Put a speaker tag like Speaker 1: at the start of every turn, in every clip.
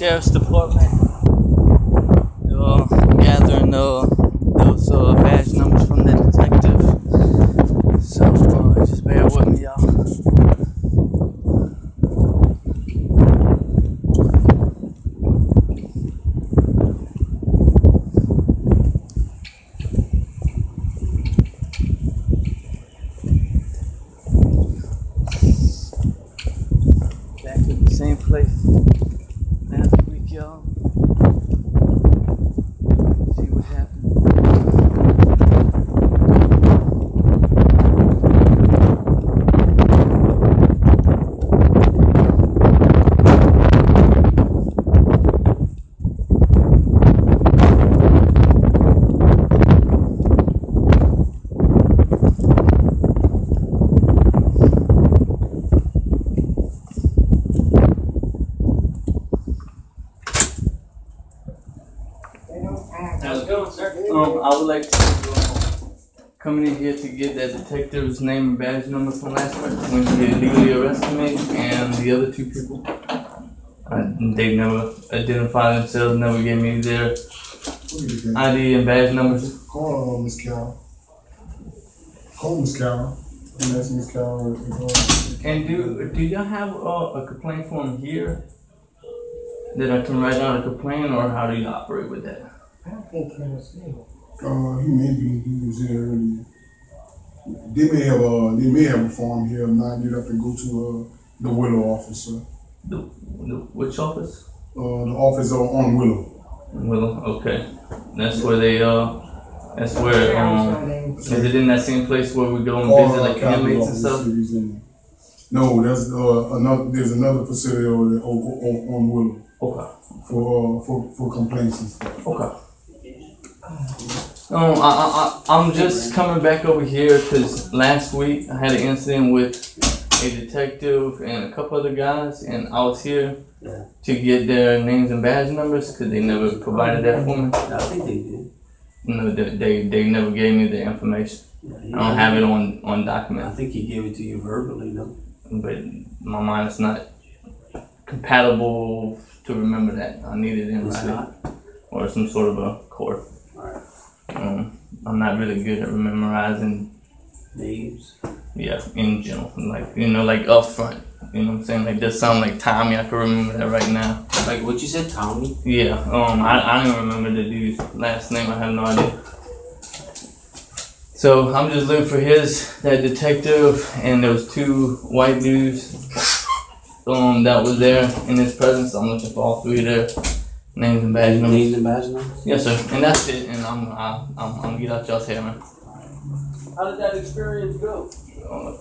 Speaker 1: Sheriff's Department gathering those badge numbers from the detective. So just bear with me, y'all. Back at the same place last week, y'all. See what happened. How's it going, sir? I would like to come in here to get that detective's name and badge number from last week when he illegally arrested me and the other two people. They never identified themselves, never gave me their ID and badge numbers.
Speaker 2: Call Miss Carroll. Call Miss Carroll. And that's Miss Carroll.
Speaker 1: And do y'all have a complaint form here that I can write down a complaint, or how do you operate with that?
Speaker 3: I don't think Carol's here.
Speaker 2: He was here earlier. They may have a form here. Now you'd have to go to the Willow office, sir.
Speaker 1: Which office?
Speaker 2: The office on Willow.
Speaker 1: Willow, okay. That's where they that's where is it in that same place where we go and visit like inmates and stuff?
Speaker 2: No, there's another facility on Willow.
Speaker 1: Okay.
Speaker 2: For complaints and stuff.
Speaker 1: Okay. I'm just coming back over here because last week I had an incident with a detective and a couple other guys, and I was here to get their names and badge numbers because they never provided that for me.
Speaker 3: I think they did.
Speaker 1: No, they never gave me the information. I don't have it on document.
Speaker 3: I think he gave it to you verbally, though.
Speaker 1: But my mind is not compatible to remember that. I need it in writing or some sort of a court.
Speaker 3: Alright.
Speaker 1: I'm not really good at memorizing
Speaker 3: names.
Speaker 1: Yeah, in general, like up front. You know what I'm saying? Like that sound like Tommy. I can remember that right now.
Speaker 3: Like what you said, Tommy?
Speaker 1: Yeah. I don't even remember the dude's last name. I have no idea. So I'm just looking for that detective, and there was two white dudes that was there in his presence. I'm looking for all three of their names and badge numbers.
Speaker 3: Names and badge numbers?
Speaker 1: Yes, sir. And that's it. And I'm gonna get out y'all's hair, man.
Speaker 3: How did that experience go?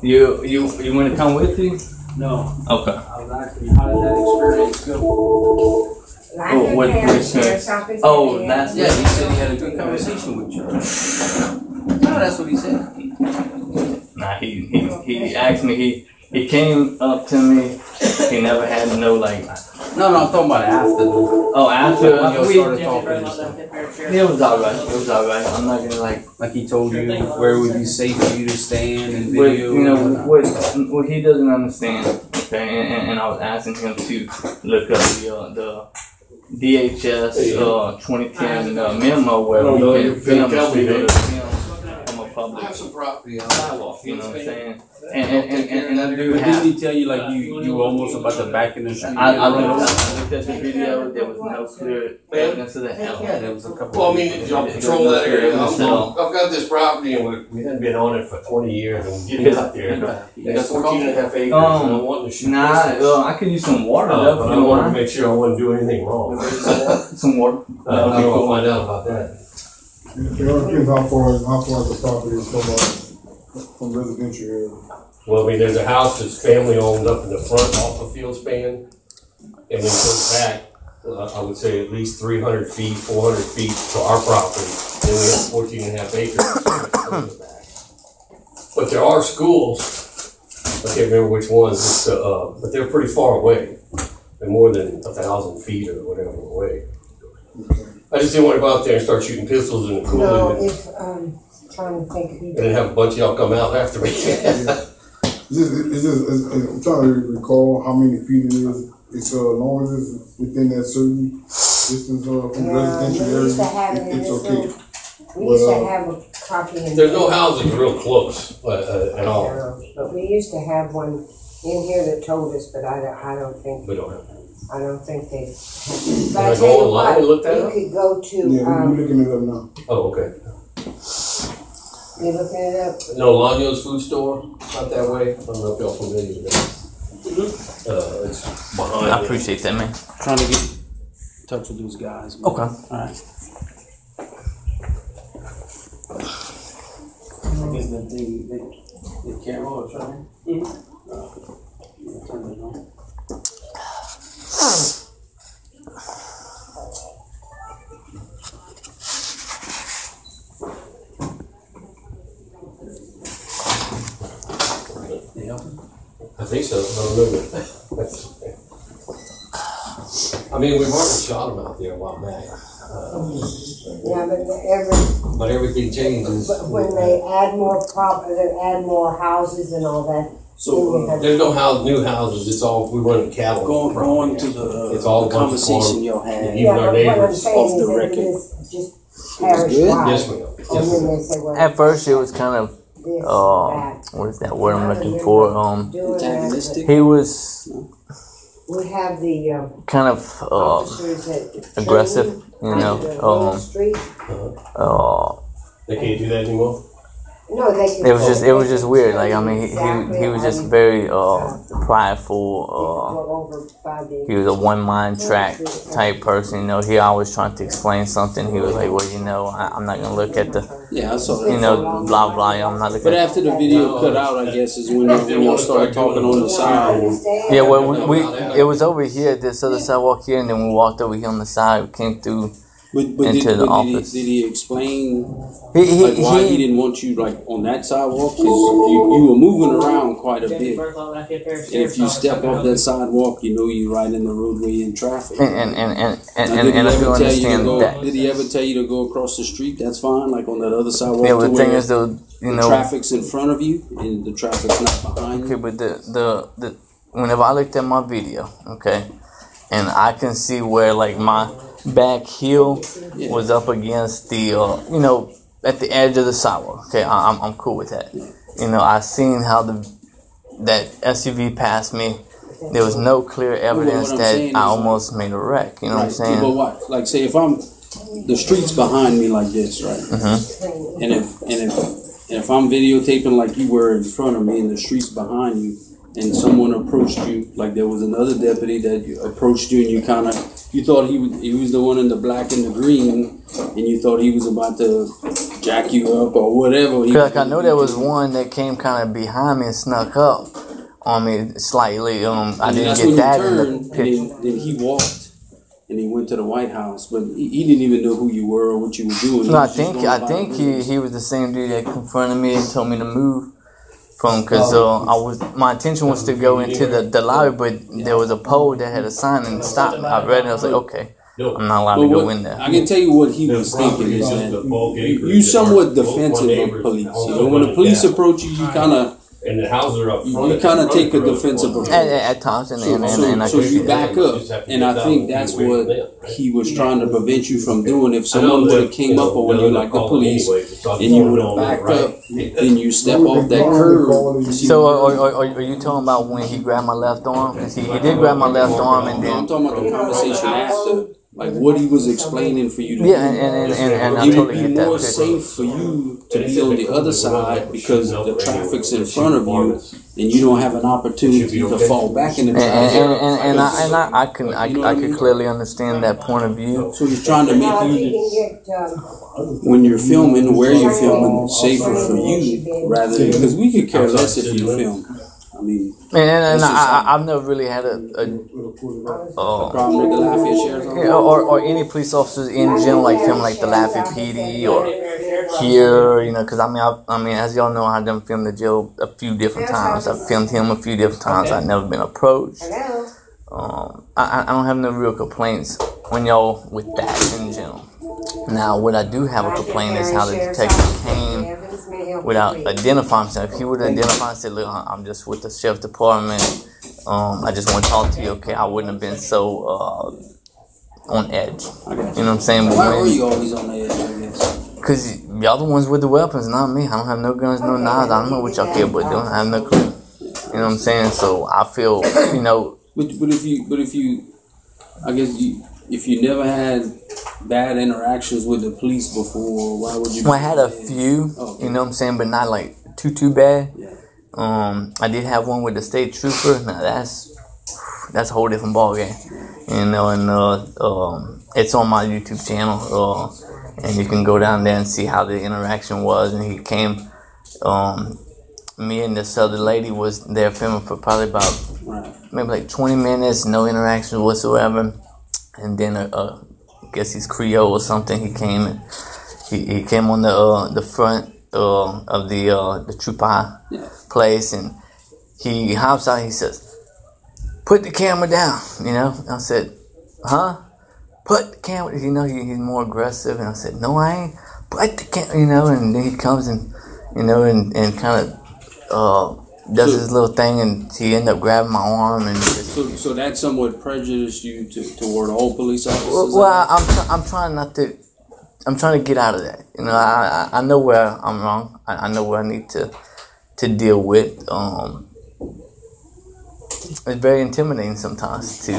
Speaker 1: You want to come with me?
Speaker 3: No.
Speaker 1: Okay.
Speaker 3: I was asking you, how did that experience go?
Speaker 1: What experience?
Speaker 3: Yeah, he said he had a good conversation with you. No, that's what he said.
Speaker 1: Nah, he asked me. He came up to me. He never had no like.
Speaker 3: No, I'm talking about after.
Speaker 1: Oh, after
Speaker 3: we started talking and stuff.
Speaker 1: It was alright. I'm not gonna
Speaker 3: like he told you where it would be safe for you to stand and video.
Speaker 1: What he doesn't understand. Okay, and I was asking him to look up the DHS 2010 memo where we can film the video from a public sidewalk. You know what I'm saying? And that dude.
Speaker 3: But didn't he tell you like you were almost about to back in the street?
Speaker 1: I looked at the video. There was no clear evidence of that.
Speaker 3: Yeah, there was a couple.
Speaker 4: Well, I mean, y'all patrol that area. I've got this property, and we hadn't been on it for 20 years, and getting out there. They got 14 and a half acres, and I wanted to shoot
Speaker 1: I could use some water.
Speaker 4: I wanted to make sure I wasn't doing anything wrong.
Speaker 1: Some water.
Speaker 4: I'll find out about that.
Speaker 2: It depends how far the property is from residential area.
Speaker 4: Well, I mean, there's a house that's family owned up in the front off of Fieldspan, and then goes back, I would say at least 300 feet, 400 feet to our property. Then we have 14 and a half acres. But there are schools, I can't remember which ones, but they're pretty far away. They're more than 1,000 feet or whatever away. I just didn't want to go out there and start shooting pistols in the cool.
Speaker 5: No, if trying to think.
Speaker 4: And then have a bunch of y'all come out after me.
Speaker 2: I'm trying to recall how many feet it is. It's long as it's within that certain distance from residential
Speaker 5: we used to
Speaker 2: area,
Speaker 5: have it in
Speaker 2: it's
Speaker 5: this
Speaker 2: okay.
Speaker 5: little, we used to have a copy in.
Speaker 4: There's no houses real close at all.
Speaker 5: But we used to have one in here that told us, but I don't think,
Speaker 4: We don't have.
Speaker 5: I don't think they.
Speaker 4: Can
Speaker 5: But
Speaker 4: I
Speaker 5: I
Speaker 4: go
Speaker 5: tell you
Speaker 4: online and look
Speaker 5: what,
Speaker 4: that
Speaker 5: you
Speaker 4: up?
Speaker 5: could go to,
Speaker 2: Yeah, we're looking it up now.
Speaker 4: Oh, okay.
Speaker 5: you looking it up?
Speaker 4: No, Lanyo's food store, not that way. I don't know if y'all familiar with that. It's behind.
Speaker 1: I appreciate that, man.
Speaker 6: Trying to get in touch with those guys. man.
Speaker 1: Okay.
Speaker 6: Alright. I guess that thing, the camera or something? Turn it on. They helping?
Speaker 4: I think so. I don't know. I mean, we've already shot them out there a while back.
Speaker 5: Yeah,
Speaker 4: But everything changes.
Speaker 5: but when they add more they add more houses and all that.
Speaker 6: So,
Speaker 5: then you have-
Speaker 4: There's no new houses. It's all, we run cattle.
Speaker 6: going to the,
Speaker 4: It's all
Speaker 6: the
Speaker 4: a bunch of
Speaker 6: conversation
Speaker 4: farm-
Speaker 6: y'all had.
Speaker 4: Even
Speaker 5: Yeah,
Speaker 4: our
Speaker 5: but what I'm
Speaker 4: neighbors
Speaker 5: saying
Speaker 6: off
Speaker 5: is
Speaker 6: the
Speaker 5: that
Speaker 6: record.
Speaker 5: it is just parish
Speaker 6: good?
Speaker 5: wide.
Speaker 4: Yes, ma'am.
Speaker 5: And
Speaker 4: Yes,
Speaker 5: then
Speaker 4: ma'am.
Speaker 5: they say, well,
Speaker 1: At first, it was kind of
Speaker 5: this, that.
Speaker 1: what is that word I'm looking for?
Speaker 5: Doing that,
Speaker 6: Antagonistic?
Speaker 1: He was
Speaker 5: we have the
Speaker 1: kind of
Speaker 5: officers that
Speaker 1: aggressive,
Speaker 5: train
Speaker 1: you know,
Speaker 5: on the main street.
Speaker 4: They can't do that anymore?
Speaker 5: No, they can.
Speaker 1: It was just weird. Like, I mean,
Speaker 5: Exactly
Speaker 1: he was just
Speaker 5: how you
Speaker 1: very
Speaker 5: go
Speaker 1: prideful.
Speaker 5: over by the.
Speaker 1: He was a one-mind track type person. You know, he always trying to explain something. He was like, well, you know, I'm not gonna look at the,
Speaker 6: Yeah, I saw that.
Speaker 1: you know, blah blah. I'm not looking.
Speaker 6: But
Speaker 1: At,
Speaker 6: after the video cut out, I guess, is when y'all started talking on the side.
Speaker 1: yeah, well, we it was over here, this other sidewalk here, and then we walked over here on the side. We came through.
Speaker 6: But
Speaker 1: Into the
Speaker 6: did
Speaker 1: office.
Speaker 6: Did he explain
Speaker 1: He
Speaker 6: like why he didn't want you like on that sidewalk? Because you were moving around quite a bit. And if you step off that sidewalk, you know you're right in the roadway in traffic.
Speaker 1: and
Speaker 6: Now,
Speaker 1: I do understand that.
Speaker 6: Did he ever tell you to go across the street? That's fine, like on that other sidewalk.
Speaker 1: Yeah,
Speaker 6: to
Speaker 1: but the thing
Speaker 6: where
Speaker 1: is, though, you
Speaker 6: the
Speaker 1: know,
Speaker 6: traffic's in front of you and the traffic's not behind
Speaker 1: okay,
Speaker 6: you.
Speaker 1: but the whenever I looked at my video, okay, and I can see where like my back heel was up against the you know, at the edge of the sidewalk. Okay, I'm cool with that. You know, I seen how that SUV passed me. There was no clear evidence
Speaker 6: what I'm
Speaker 1: that
Speaker 6: saying
Speaker 1: I
Speaker 6: is,
Speaker 1: almost made a wreck. You know what I'm saying?
Speaker 6: But what? Like, say if the street's behind me like this, right?
Speaker 1: Mm-hmm.
Speaker 6: And if I'm videotaping like you were in front of me and the street's behind you, and someone approached you, like there was another deputy that approached you, and you thought he was the one in the black and the green, and you thought he was about to jack you up or whatever.
Speaker 1: Like I know there was one that came kind of behind me and snuck up on me slightly. I didn't
Speaker 6: that's
Speaker 1: get
Speaker 6: when
Speaker 1: that
Speaker 6: you
Speaker 1: in
Speaker 6: turned,
Speaker 1: the picture.
Speaker 6: and then he walked. And he went to the White House, but he didn't even know who you were or what you were doing. He
Speaker 1: No, I
Speaker 6: was just
Speaker 1: think
Speaker 6: going about business.
Speaker 1: he was the same dude that confronted me and told me to move from because my intention was to go into the lobby, but there was a pole that had a sign and stopped me. I read it. I was like, okay, I'm not allowed to go in there.
Speaker 6: I can tell you what he was thinking is that you somewhat defensive of police. You know, when the police approach you, you kind of
Speaker 4: And the houses are up front.
Speaker 6: you kind of take a defensive approach.
Speaker 1: At times, and I
Speaker 6: So
Speaker 1: could
Speaker 6: you
Speaker 1: see
Speaker 6: back
Speaker 1: that.
Speaker 6: up, and I think that's what he was trying to prevent you from doing. If someone would have came up on you like the police, and you would have backed up, then you step off that curb.
Speaker 1: So, are you talking about when he grabbed my left arm? 'Cause he did grab my left arm, and
Speaker 6: No, I'm
Speaker 1: then
Speaker 6: talking about the conversation after, like what he was explaining for you to do.
Speaker 1: and I
Speaker 6: It would
Speaker 1: totally
Speaker 6: be
Speaker 1: get that
Speaker 6: more
Speaker 1: picture.
Speaker 6: safe for you to be on the other side because the traffic's in front of you, and you don't have an opportunity to fall back in the traffic.
Speaker 1: I could clearly understand that point of view.
Speaker 6: So he's trying to
Speaker 5: Now, if
Speaker 6: make
Speaker 5: you
Speaker 6: you,
Speaker 5: can get,
Speaker 6: when you're filming, where you're filming, safer for you, rather than, because we could care less if you film. I mean,
Speaker 1: And I've never really had a
Speaker 6: problem with the Lafayette Sheriff's Office.
Speaker 1: or any police officers in general, like film like the Lafayette PD or here, you know, because I mean, as y'all know, I done filmed the jail a few different times. I've filmed him a few different times. I've never been approached.
Speaker 5: hello?
Speaker 1: I don't have no real complaints when y'all with that in general. Now, what I do have a complaint is how the detective came without identifying himself. He would identify and say, look, I'm just with the sheriff's department, I just want to talk to you, okay? I wouldn't have been so on edge.
Speaker 6: I got
Speaker 1: You know what I'm saying? But
Speaker 6: Why were you always on the edge, I guess?
Speaker 1: Because y'all the ones with the weapons, not me. I don't have no guns, no knives. I don't know what y'all care about doing. I have no clue. You know what I'm saying? So I feel, you know.
Speaker 6: But if you, I guess if you never had bad interactions with the police before, why would you?
Speaker 1: Well, I had a few, you know what I'm saying, but not like too bad.
Speaker 6: Yeah.
Speaker 1: I did have one with the state trooper. Now that's a whole different ballgame. You know, and it's on my YouTube channel. And you can go down there and see how the interaction was. And he came. Me and this other lady was there filming for probably about maybe like 20 minutes, no interaction whatsoever. And then I guess he's Creole or something. He came and he came on the front of the trooper place, and he hops out. He says, "Put the camera down." You know, I said, "Huh? Put the camera." You know, he's more aggressive, and I said, "No, I ain't. Put the camera." You know, and then he comes and you know and kind of does his little thing, and he ended up grabbing my arm and.
Speaker 6: So that somewhat prejudiced you toward all police officers.
Speaker 1: Well, I'm trying not to. I'm trying to get out of that. You know, I know where I'm wrong. I know where I need to deal with. It's very intimidating sometimes to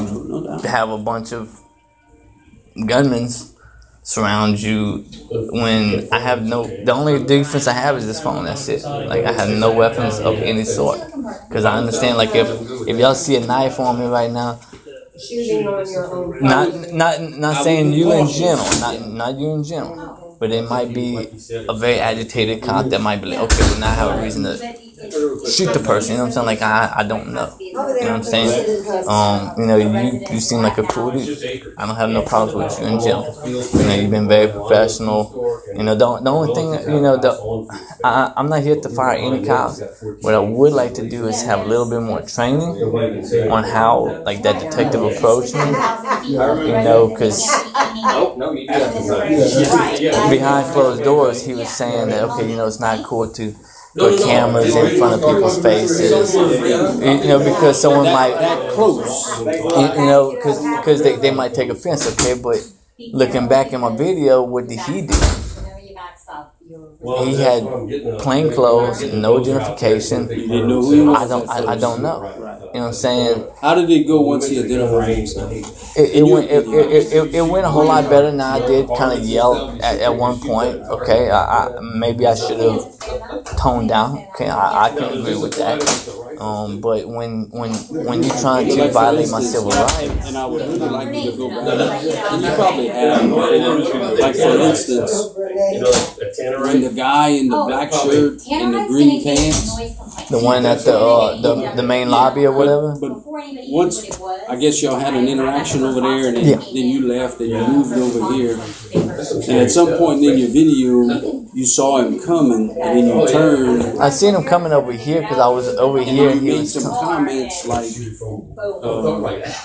Speaker 1: have a bunch of gunmen surround you when I have no. The only defense I have is this phone. That's it. Like I have no weapons of any sort. Because I understand, like if y'all see a knife on me right now.
Speaker 5: Shooting on your own.
Speaker 1: Not saying you in general, not you in general, but it might be a very agitated cop that might be like, okay, well now I have a reason to shoot the person. You know what I'm saying? Like I don't know. You know what I'm saying? You know, you seem like a cool dude. I don't have no problems with you in general. You know, you've been very professional. You know, the only thing, you know, I'm not here to fire any cops. What I would like to do is have a little bit more training on how, like, that detective approached me. You know, because behind closed doors, he was saying that, okay, you know, it's not cool to put cameras in front of people's faces, you know, because someone might, you know, because they might take offense, okay, but looking back in my video, what did he do? He had plain clothes, no identification.
Speaker 6: You didn't know who he was?
Speaker 1: I don't know. You know what I'm saying?
Speaker 6: How did it go once he identified himself?
Speaker 1: It went a whole lot better. Now I did kind of yell at one point. Okay, maybe I should have toned down. Okay, I can agree with that. But when you're trying to violate my civil rights,
Speaker 6: and I would really like you to go back. And you probably have, like for instance, when the guy in the black shirt and the green pants,
Speaker 1: the one at the main lobby or whatever.
Speaker 6: But once, I guess y'all had an interaction over there, and then you left and you moved over here. And at some point in your video, you saw him coming, and then you turned.
Speaker 1: I seen him coming over here because I was over here.
Speaker 6: And he made some comments like,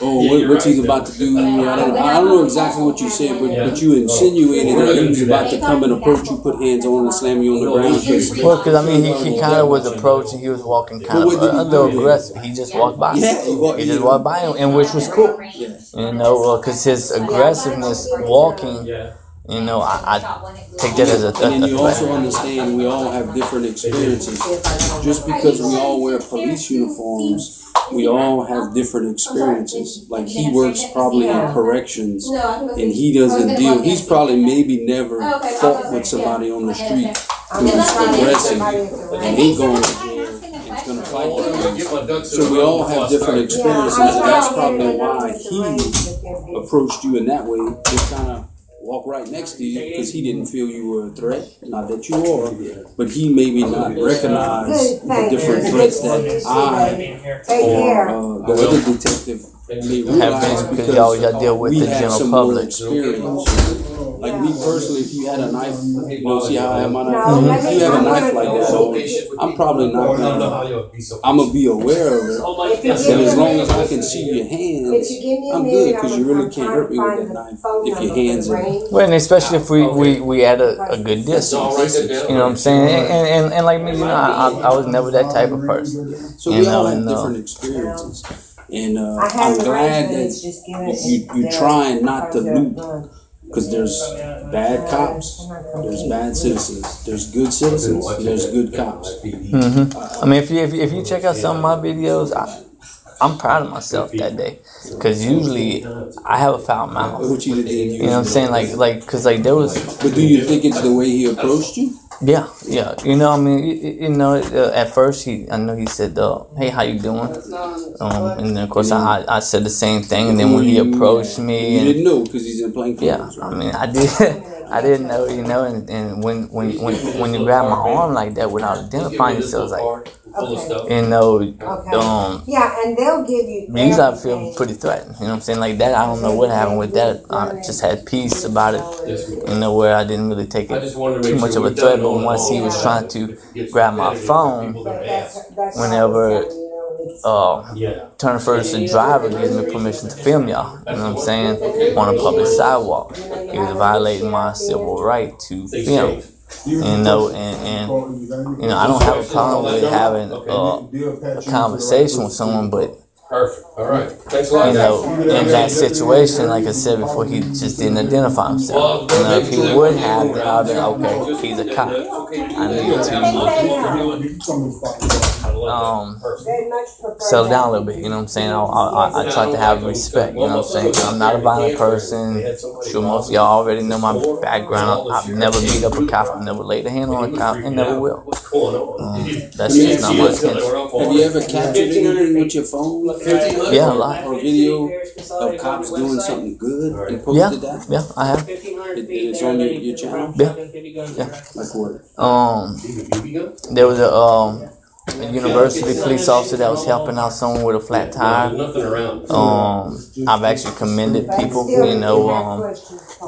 Speaker 6: "Oh, what he's about to do." I don't know exactly what you said, but you insinuated that he was about to come and approach you, put hands on, and slam you on the ground.
Speaker 1: Well, because I mean, he kind of was approaching. He was walking kind of a little aggressive. He just walked by. He just walked by him, and which was cool. You know, because his aggressiveness walking. You know, I take that as a threat.
Speaker 6: And then you also understand we all have different experiences. Just because we all wear police uniforms, we all have different experiences. Like he works probably in corrections, and he doesn't deal. He's probably maybe never fought with somebody on the street who's aggressive and ain't going to jail and is going to fight them. So we all have different experiences, and that's probably why he approached you in that way. Just kind of walk right next to you because he didn't feel you were a threat. Not that you are, but he maybe not recognize the different threats that I or the other detective may realize because
Speaker 1: y'all deal with
Speaker 6: we
Speaker 1: the
Speaker 6: have
Speaker 1: general
Speaker 6: some
Speaker 1: public.
Speaker 6: more experience. Like me personally, if you had a knife, you know, see how I have my knife? If you have a knife like that, I'm probably not gonna, I'm gonna be aware of it. But as long as I can see your hands, I'm good because you really can't hurt me with that knife if your hands are.
Speaker 1: Well, and especially if we at a good distance. You know what I'm saying? And like me, you know, I was never that type of person.
Speaker 6: So we all have different experiences. And
Speaker 5: I
Speaker 6: I'm
Speaker 5: have the
Speaker 6: glad
Speaker 5: right, it's
Speaker 6: that
Speaker 5: just giving it.
Speaker 6: you're trying not to loot, because there's bad cops, there's bad citizens, there's good citizens, there's good cops.
Speaker 1: I mean, if you check out some of my videos, I'm proud of myself that day, because usually I have a foul mouth.
Speaker 6: What you did,
Speaker 1: You know what I'm saying? Cause there was.
Speaker 6: But do you think it's the way he approached you?
Speaker 1: Yeah. You know, I mean, at first I know he said, "Hey, how you doing?" And then of course I said the same thing, and then when he approached me,
Speaker 6: you didn't know because he's in plain clothes.
Speaker 1: I mean, I did. I didn't know, you know, and when you grab my arm like that without identifying yourself, like, you know,
Speaker 5: yeah, and they'll give you.
Speaker 1: usually I feel pretty threatened. You know what I'm saying? Like that, I don't know what happened with that. I just had peace about it. You know, where I didn't really take it too much of a threat. But once he was trying to grab my phone, whenever Turner Ferguson driver gives me permission to film y'all, you know what I'm saying, on a public sidewalk, he was violating my civil right to film. You know, and you know, I don't have a problem with having a conversation with someone, but
Speaker 4: Perfect. All right. Thanks a lot.
Speaker 1: you know, in that situation, like I said before, he just didn't identify himself. You know, if he would have, then I'd been okay. He's a cop. I need to settle down a little bit. You know what I'm saying? I try to have respect. You know what I'm saying? I'm not a violent person. I'm sure most of y'all already know my background. I've never beat up a cop. I've never laid a hand on a cop, and never will. That's just not my intention.
Speaker 6: Have you ever captured anything with your phone?
Speaker 1: Yeah, a lot.
Speaker 6: Or video of cops doing something good and posted that?
Speaker 1: Yeah, I have.
Speaker 6: It's on your channel?
Speaker 1: Yeah.
Speaker 6: Like what?
Speaker 1: There was a university police officer that was helping out someone with a flat tire. I've actually commended people. You know,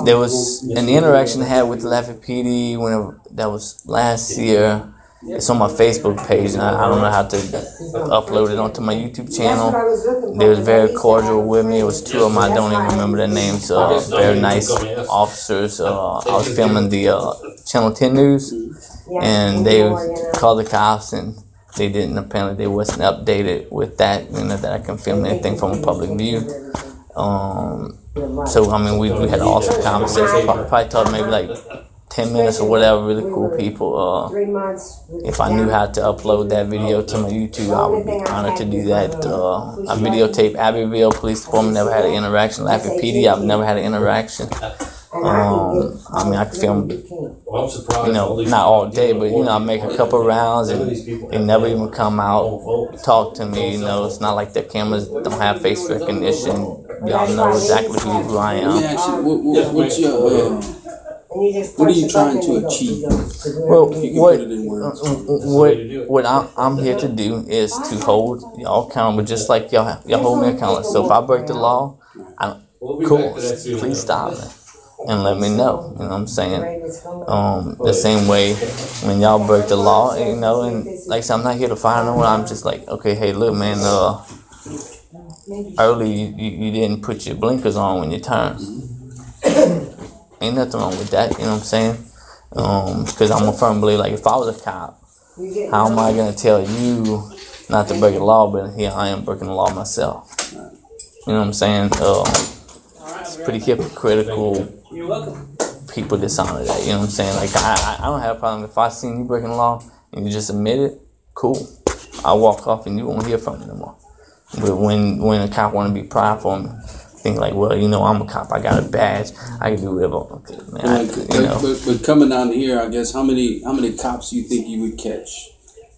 Speaker 1: there was an interaction I had with the Lafayette PD that was last year. It's on my Facebook page, and I don't know how to upload it onto my YouTube channel. They was very cordial with me. It was two of them. I don't even remember their names. Very nice officers. I was filming the Channel 10 News, and they called the cops, and they didn't. Apparently, they wasn't updated with that. You know, that I can film anything from a public view. So I mean, we had an awesome conversation. Probably talked maybe like 10 minutes or whatever. Really cool people. If I knew how to upload that video to my YouTube, I would be honored to do that. I videotaped Abbeville Police Department. Never had an interaction. Lafayette PD, I've never had an interaction. I mean, I can film, you know, not all day, but you know, I make a couple rounds, and they never even come out, talk to me. You know, it's not like their cameras don't have face recognition. Y'all know exactly who I am.
Speaker 6: Let me ask you, what's your what are you trying to achieve?
Speaker 1: Well, what I'm here to do is to hold y'all accountable, just like y'all hold me accountable. So if I break the law, cool, please stop me and let me know. You know what I'm saying? The same way when y'all break the law, you know, and like I said, I'm not here to fire no one. I'm just like, okay, hey, look, man, early you didn't put your blinkers on when you turned. Ain't nothing wrong with that, you know what I'm saying? Because I'm a firm believer, like, if I was a cop, how am I going to tell you not to break the law, but here I am breaking the law myself? You know what I'm saying? It's pretty hypocritical. People dishonor that, you know what I'm saying? Like, I don't have a problem. If I seen you breaking the law and you just admit it, cool. I'll walk off and you won't hear from me no more. But when a cop want to be prideful and think like, well, you know, I'm a cop, I got a badge, I can do whatever. Okay, man, you know.
Speaker 6: But coming down here, I guess, how many cops you think you would catch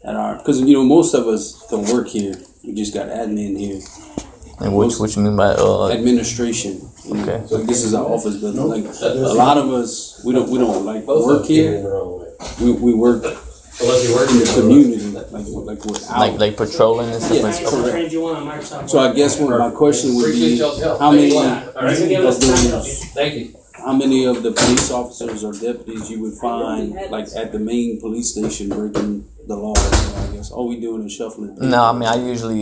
Speaker 6: at our? Because you know, most of us don't work here. We just got admin here.
Speaker 1: And what you mean by
Speaker 6: administration? You know?
Speaker 1: Okay.
Speaker 6: So this is our office building. Like a lot of us, we don't like work here. We work in the community,
Speaker 1: like patrolling and stuff.
Speaker 6: Yeah, so I guess my question would be, how many of the police officers or deputies you would find like at the main police station breaking the law? I guess all we doing is shuffling people.
Speaker 1: No, I mean, I usually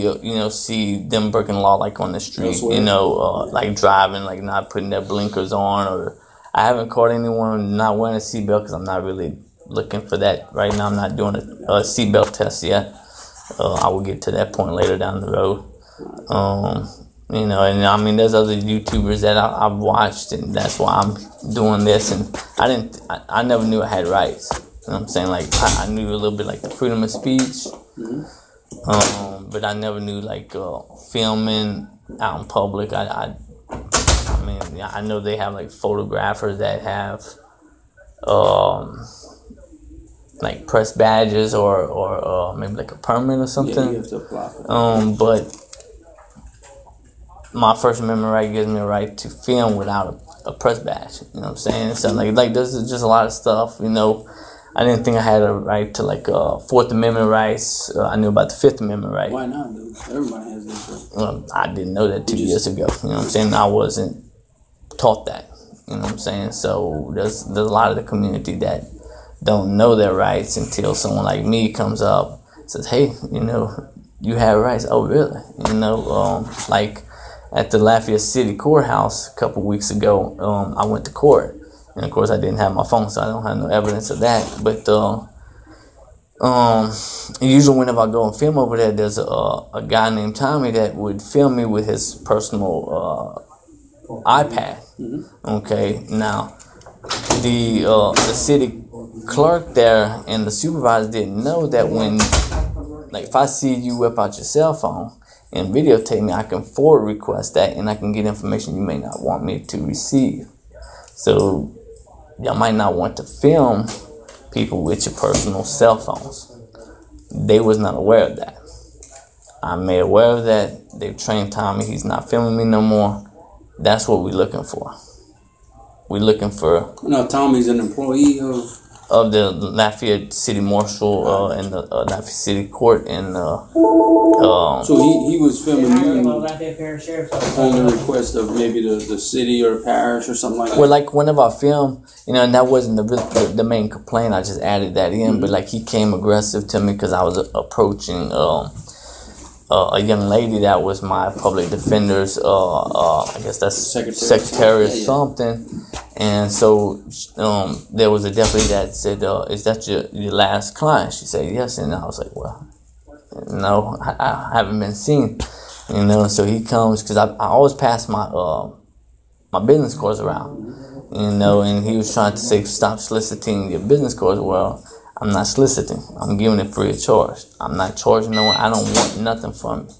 Speaker 1: see them breaking the law like on the street. You know, like driving, like not putting their blinkers on, or I haven't caught anyone not wearing a seatbelt because I'm not really looking for that right now. I'm not doing a seatbelt test yet. I will get to that point later down the road. You know, and I mean, there's other YouTubers that I've watched, and that's why I'm doing this. And I never knew I had rights. You know what I'm saying? Like, I knew a little bit like the freedom of speech, but I never knew like filming out in public. I mean, I know they have like photographers that have like press badges or maybe like a permit or something.
Speaker 6: Yeah, you have to apply for that.
Speaker 1: But my First Amendment right gives me a right to film without a press badge. You know what I'm saying? So like there's just a lot of stuff. You know, I didn't think I had a right to like Fourth Amendment rights. I knew about the Fifth Amendment right.
Speaker 6: Why not, dude? Everybody has this right.
Speaker 1: I didn't know that 2 years ago. You know what I'm saying? I wasn't taught that. You know what I'm saying? So there's a lot of the community that don't know their rights until someone like me comes up and says, hey, you know, you have rights. Oh, really? You know, like at the Lafayette City Courthouse a couple weeks ago, I went to court. And of course I didn't have my phone, so I don't have no evidence of that. But usually whenever I go and film over there, there's a guy named Tommy that would film me with his personal iPad. Okay, now the city clerk there and the supervisor didn't know that when, like, if I see you whip out your cell phone and videotape me, I can forward request that and I can get information you may not want me to receive. So y'all might not want to film people with your personal cell phones. They was not aware of that. I'm made aware of that. They've trained Tommy. He's not filming me no more. That's what we're looking for. We're looking for...
Speaker 6: No, Tommy's an employee
Speaker 1: of the Lafayette City Marshal and the Lafayette City Court and
Speaker 6: so he was filming you on the request of maybe the city or parish or something like that.
Speaker 1: Well, like whenever I film, you know, and that wasn't the main complaint. I just added that in, but like he came aggressive to me because I was approaching a young lady that was my public defender's, I guess that's secretary or something. And so there was a deputy that said, is that your last client? She said, yes. And I was like, well, no, I haven't been seen. You know, so he comes, because I always pass my my business cards around. You know, and he was trying to say, stop soliciting your business cards. Well, I'm not soliciting. I'm giving it free of charge. I'm not charging no one. I don't want nothing from it.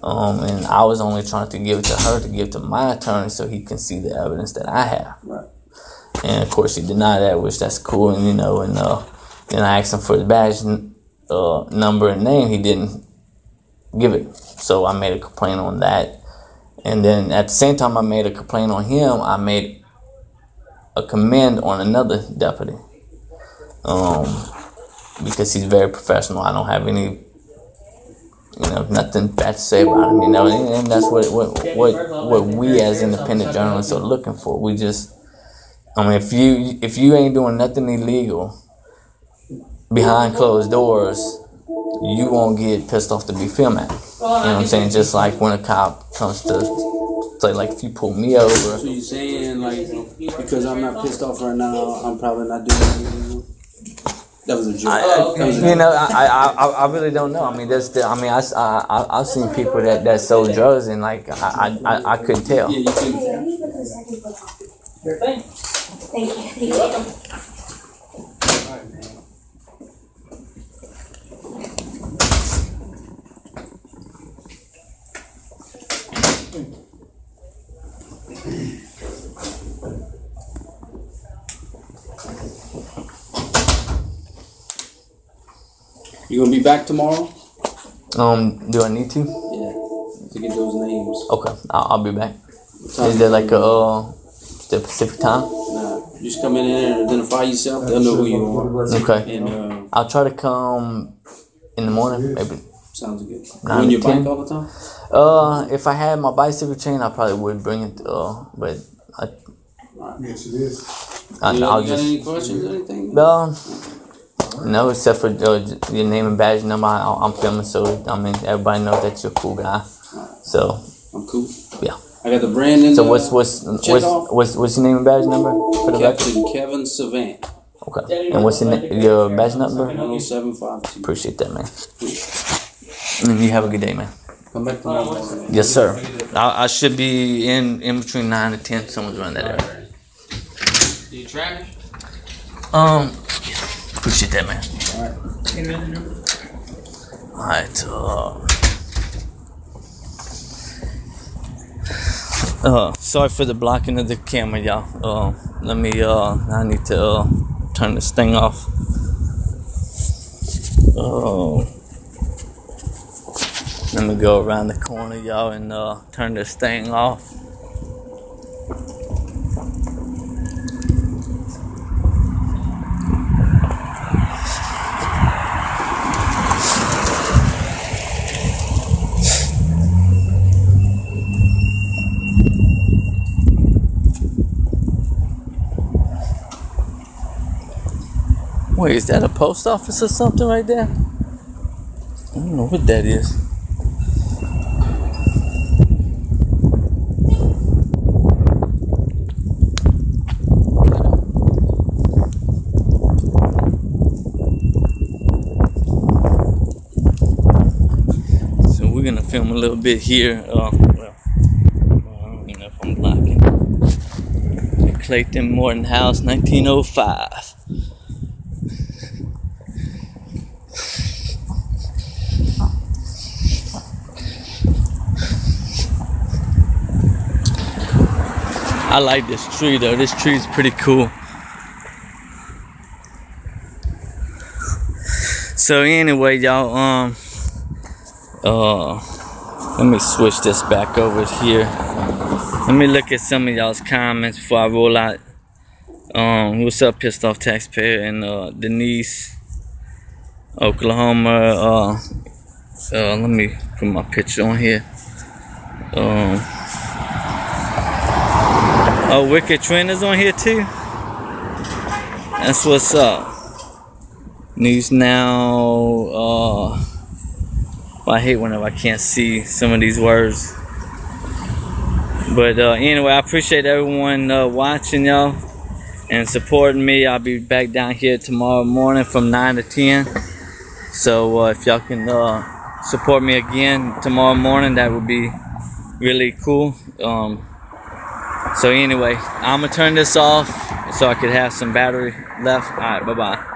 Speaker 1: And I was only trying to give it to her to give to my attorney so he can see the evidence that I have.
Speaker 6: Right.
Speaker 1: And of course, he denied that, which that's cool. And you know, and then I asked him for his badge number and name. He didn't give it. So I made a complaint on that. And then at the same time I made a complaint on him, I made a commend on another deputy. Because he's very professional. I don't have any, you know, nothing bad to say about him, you know, and that's what we as independent journalists are looking for. We just, I mean, if you ain't doing nothing illegal behind closed doors, you won't get pissed off to be filmed at. You know what I'm saying? Just like when a cop comes to say, like, if you pull me over.
Speaker 6: So you saying, like, because I'm not pissed off right now, I'm probably not doing anything? That was a joke.
Speaker 1: You know, I really don't know. I mean, I've seen people that sold drugs and like I couldn't tell.
Speaker 6: Yeah, you couldn't tell.
Speaker 7: Thank you. You're welcome.
Speaker 6: You gonna be back tomorrow?
Speaker 1: Do I need to?
Speaker 6: Yeah, to get those names.
Speaker 1: Okay, I'll be back. Is there like a specific time?
Speaker 6: Nah, just come in there and identify yourself. They'll know who you are.
Speaker 1: Okay.
Speaker 6: And
Speaker 1: I'll try to come in the morning, maybe.
Speaker 6: sounds good.
Speaker 1: 9
Speaker 6: You on your
Speaker 1: to 10?
Speaker 6: bike all the time?
Speaker 1: If I had my bicycle chain, I probably would bring it. But
Speaker 2: Yes, it is.
Speaker 6: You
Speaker 1: I'll
Speaker 6: got
Speaker 1: just
Speaker 6: any questions or anything?
Speaker 1: no, except for your name and badge number. I'm filming, so I mean everybody knows that you're a cool guy. So
Speaker 6: I'm cool.
Speaker 1: yeah.
Speaker 6: I got the brand in
Speaker 1: So
Speaker 6: there.
Speaker 1: what's your name and badge number for the record?
Speaker 6: Captain Kevin Savant.
Speaker 1: Okay. And what's your badge number?
Speaker 6: 10752.
Speaker 1: Appreciate that, man. And you have a good day, man.
Speaker 6: Come back tomorrow morning.
Speaker 1: Yes, sir. I should be in between 9 to 10, somewhere around that area.
Speaker 6: Do you trash?
Speaker 1: Appreciate that, man. Alright, sorry for the blocking of the camera, y'all. Let me, I need to, turn this thing off. Let me go around the corner, y'all, and, turn this thing off. Wait, is that a post office or something right there? I don't know what that is. So we're gonna film a little bit here. Well, I don't even know if I'm blocking. Clayton Morton House, 1905. I like this tree though. This tree is pretty cool. So anyway, y'all, let me switch this back over here. Let me look at some of y'all's comments before I roll out. What's up, pissed off taxpayer? And Denise, Oklahoma. Let me put my picture on here. Oh, Wicked Trend is on here too. That's what's up. News Now. I hate whenever I can't see some of these words. But anyway, I appreciate everyone watching, y'all, and supporting me. I'll be back down here tomorrow morning from 9 to 10. So if y'all can support me again tomorrow morning, that would be really cool. So anyway, I'm gonna turn this off so I could have some battery left. All right, bye-bye.